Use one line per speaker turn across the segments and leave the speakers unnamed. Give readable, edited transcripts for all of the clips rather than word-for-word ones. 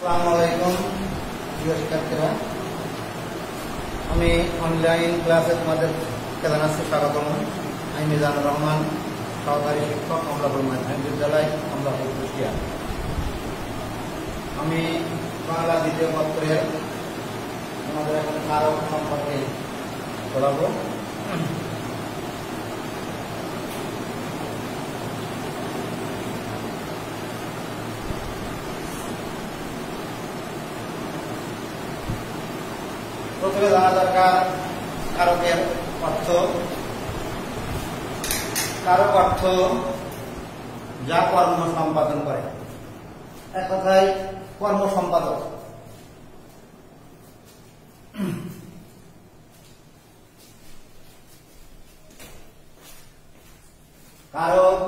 আসসালামু আলাইকুম প্রিয় শিক্ষার্থীরা, আমি অনলাইন ক্লাসে তোমাদেরকে জানাচ্ছি স্বাগতম। আমি মিজানুর রহমান, সহকারী শিক্ষক, কমলাপুর মাধ্যমিক বিদ্যালয়, কমলাপুর কুষ্টিয়া। আমি বাংলা দ্বিতীয় পত্রের আমাদের এখন কারক সম্পর্কে পড়াবো। প্রথমে জানা দরকার কারকের অর্থ। কারক অর্থ যা কর্ম সম্পাদন করে, এক কথায় কর্ম সম্পাদক। কারক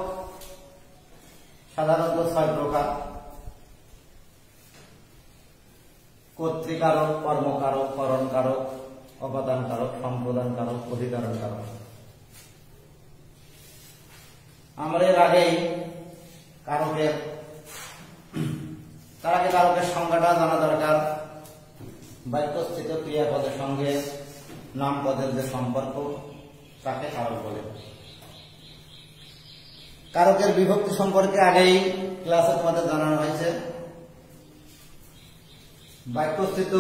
সাধারণত 6 প্রকার: কর্তৃকারক, কর্মকারক, করণকারক, অবদানকারক, সম্প্রদানকারক, অধিকরণকারক। আমরা এর আগেই কারকের সংজ্ঞাটা জানা দরকার। বাক্যস্থিত ক্রিয়াপদের সঙ্গে নামপদের যে সম্পর্ক, তাকে কারক বলে। কারকের বিভক্তি সম্পর্কে আগেই ক্লাসে তোমাদের জানানো হয়েছে। বাক্যস্থিত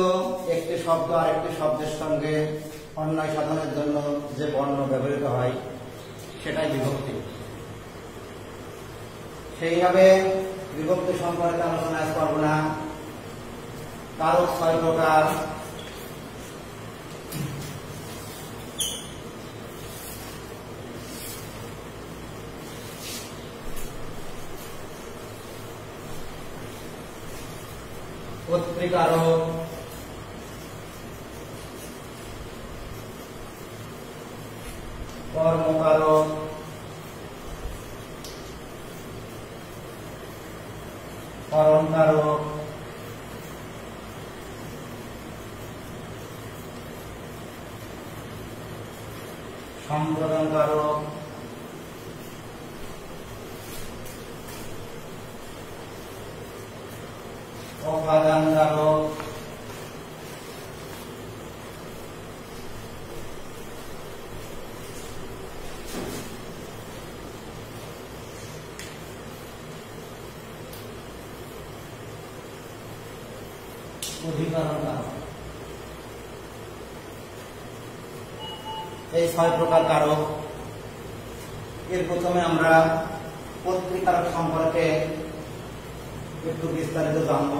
একটি শব্দ আরেকটি শব্দের সঙ্গে অন্যায় সাধনের জন্য যে বর্ণ ব্যবহৃত হয়, সেটাই বিভক্তি। সেইভাবে বিভক্তি সম্পর্কে আলোচনা করব না। কারক 6 প্রকার: কর্তৃকারক, কর্মকারক, করণকারক, সম্প্রদানকারক, অপাদানকারক, অধিকরণকারক। এই 6 প্রকার কারক। এর প্রথমে আমরা কর্তৃকারক সম্পর্কে একটু বিস্তারিত জানব।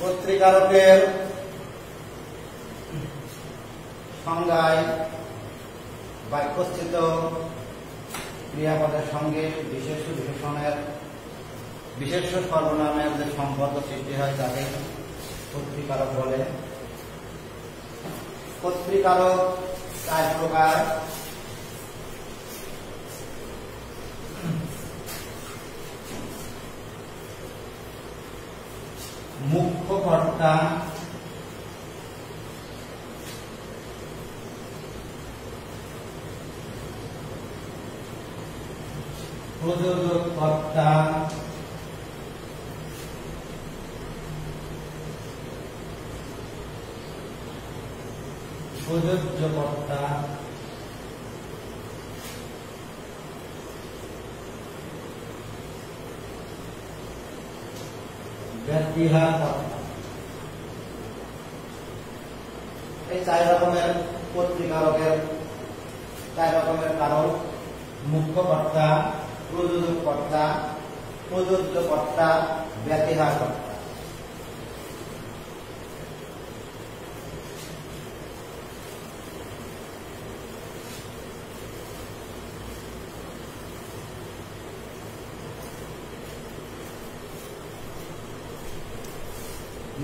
কর্তৃকারকের সংজ্ঞায় বাক্যস্থিত ক্রিয়াপদের সঙ্গে বিশেষ্য বিশেষণের বিশেষ্য সর্বনামের যে সম্পর্ক সৃষ্টি হয়, তাকে কর্তৃকারক বলে। কর্তৃকারক 4 প্রকার: মুখ্য কর্তা, প্রযোজক কর্তা, প্রযোজ্য কর্তা, ব্যতিহার কর্তা। এই 4 রকমের কর্তৃকারকের 4 রকমের কারক: মুখ্য কর্তা, প্রযোজক কর্তা, প্রযোজ্য কর্তা, ব্যতিহার কর্তা।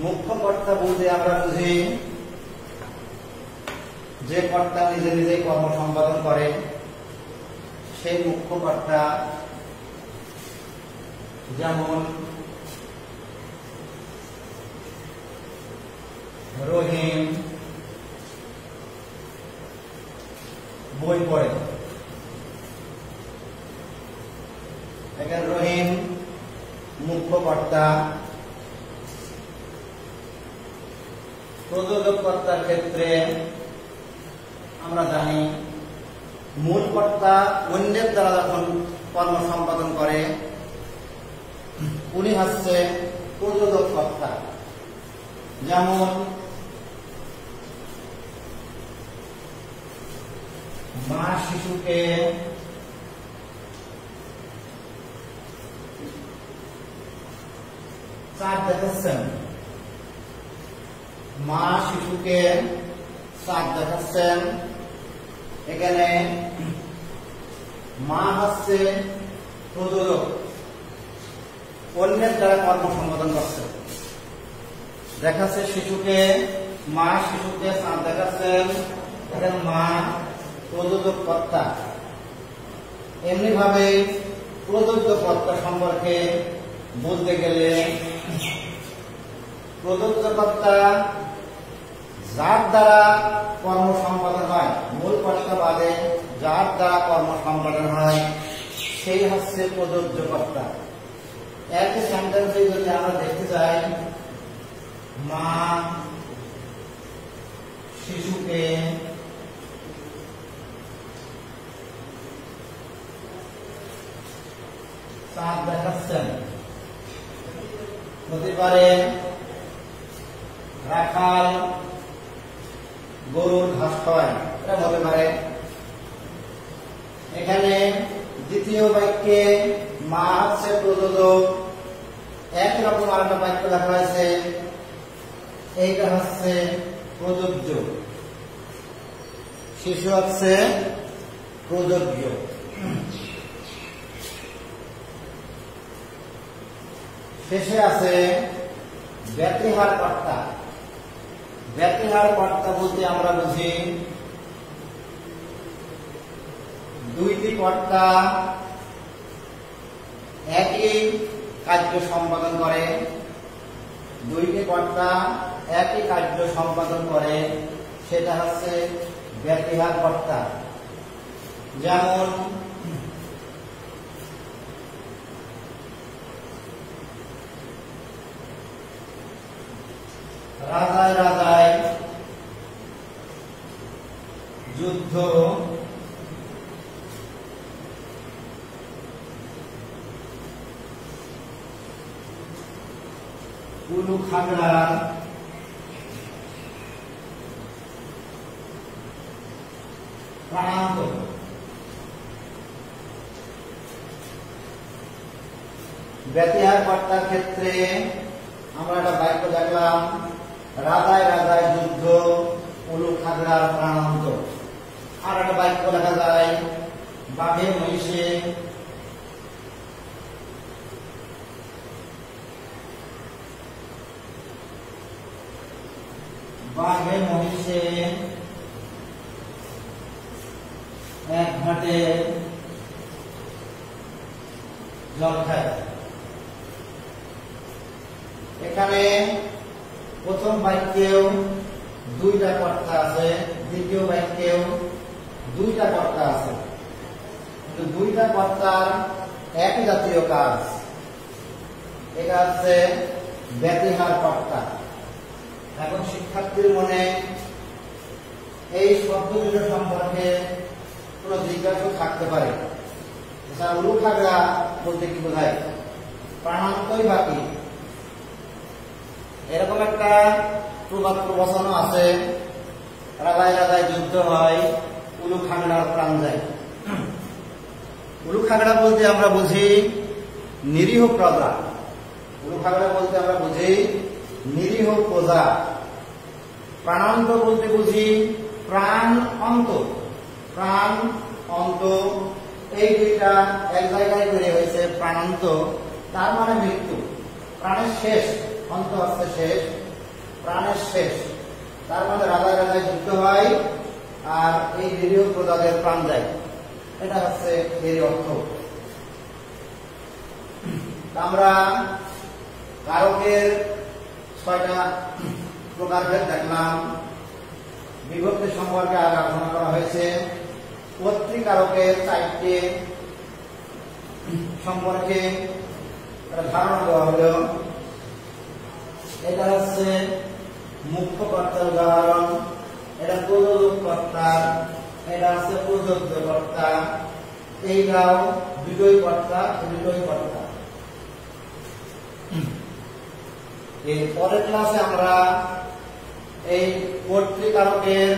মুখ্য কর্তা বলতে আমরা বুঝি যে কর্তা নিজে নিজেই কর্ম সম্পাদন করে, সেই মুখ্য কর্তা। যেমন রহিম বই পড়ে। এখানে রহিম মুখ্য কর্তা। প্রযোজক কর্তার ক্ষেত্রে আমরা জানি মূল কর্তা অন্যের দ্বারা যখন কর্ম সম্পাদন করে উনি হচ্ছে প্রযোজক কর্তা। যেমন মা শিশুকে চাঁদ দেখাচ্ছেন, মা শিশুকে চাঁদ দেখাচ্ছেন। এখানে মা হচ্ছে প্রযোজক, অন্যের দ্বারা কর্ম সম্পাদন করছে। দেখাচ্ছে শিশুকে, মা শিশুকে চাঁদ দেখাচ্ছেন, এখানে মা প্রযোজক কর্তা। এমনি ভাবে প্রযোজ্য কর্তা সম্পর্কে বলতে গেলে প্রযোজ্য কর্তা যার দ্বারা কর্ম সম্পাদন হয়, মূল কর্তা বাদে যার দ্বারা কর্ম সম্পাদন হয় সেই হচ্ছে প্রযোজ্য কর্তা। একই সেন্টেন্সে যদি আমরা দেখতে চাই মা শিশুকে চাঁদ দেখাচ্ছেন, হতে পারে রাখাল গরুর ঘাস খাওয়ায়, এটা হতে পারে। এখানে দ্বিতীয় বাক্যে মা হচ্ছে প্রযোজক, একই রকম আরেকটা বাক্য লেখা হয়েছে, এইটা হচ্ছে প্রযোজ্য, শিশু হচ্ছে প্রযোজ্য। শেষে আছে ব্যতিহার কর্তা। ব্যতিহার কর্তা বলতে আমরা বুঝি দুইটি কর্তা একই কার্য সম্পাদন করে, দুইটি কর্তা একই কার্য সম্পাদন করে, সেটা হচ্ছে ব্যতিহার কর্তা। যেমন রাজায় রাজায় যুদ্ধ, উলু খাগড়া প্রাণান্ত। ব্যতিহার কর্তার ক্ষেত্রে আমরা একটা বাক্য দেখলাম, রাজায় রাজায় যুদ্ধ, উলু খাগড়ার প্রাণান্ত। আর একটা বাক্য দেখা যায় বাঘে মহিষে এক ঘাটে জল খায়। এখানে প্রথম বাক্যেও দুইটা কর্তা আছে, দ্বিতীয় বাক্যেও দুইটা কর্তা আছে, কিন্তু দুইটা কর্তার একই জাতীয় কাজ। এটা হচ্ছে ব্যতিহার কর্তা। এখন শিক্ষার্থীর মনে এই শব্দ দুটো সম্পর্কে কোন জিজ্ঞাসা থাকতে পারে, উলু খাগড়া বলতে কি বোঝায়, প্রাণান্তই বাকি। এরকম একটা প্রবাদ প্রবচনও আছে, রাজায় রাজায় যুদ্ধ হয়, উলু খাগড়ার প্রাণ যায়। উলু খাগড়া বলতে আমরা বুঝি নিরীহ প্রজা, উলু খাগড়া বলতে আমরা বুঝি নিরীহ প্রজা। প্রাণান্ত বলতে বুঝি প্রাণ অন্ত, প্রাণ অন্ত। এই দুইটা এক জায়গায় তৈরি হয়েছে, প্রাণান্ত তার মানে মৃত্যু, প্রাণের শেষ, অন্ত হচ্ছে শেষ, প্রাণের শেষ। তার মানে রাজায় রাজায় যুদ্ধ হয় আর এই নিরীহ প্রজাদের প্রাণ যায়, এটা হচ্ছে এর অর্থ। আমরা কারকের 6টা প্রকারভেদ দেখলাম। বিভক্তি সম্পর্কে আলোচনা করা হয়েছে। কর্তৃকারকের 4টি সম্পর্কে ধারণা দেওয়া হলো। এটা হচ্ছে মুখ্য কর্তার উদাহরণ, এটা প্রযোজক কর্তা, এটা হচ্ছে প্রযোজ্য কর্তা, এইটাও দুটোই কর্তা, দুটোই কর্তা। এর পরের ক্লাসে আমরা এই কর্তৃকারকের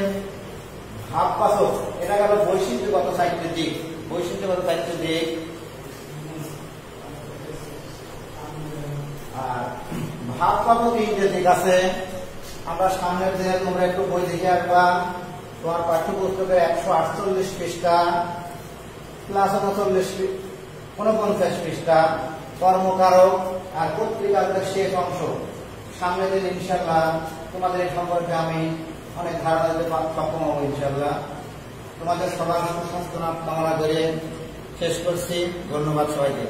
ভাববাচক, এটা গেল বৈশিষ্ট্যগত 4টি দিক। বৈশিষ্ট্যগত 4টি দিক। আর ভাববাচক 3টে দিক আছে। আমরা সামনের দিনে তোমরা একটু বই দেখে আসবা। তোমার পাঠ্যপুস্তকের 148 পৃষ্ঠা প্লাস 49 পৃষ্ঠা কর্মকারক আর কর্তৃকারকের শেষ অংশ। সামনের দিন ইনশাআল্লাহ তোমাদের এই সম্পর্কে আমি অনেক ধারণা দিতে সক্ষম হবো ইনশাআল্লাহ। তোমাদের সবার সুস্বাস্থ্য কামনা করে শেষ করছি। ধন্যবাদ সবাইকে।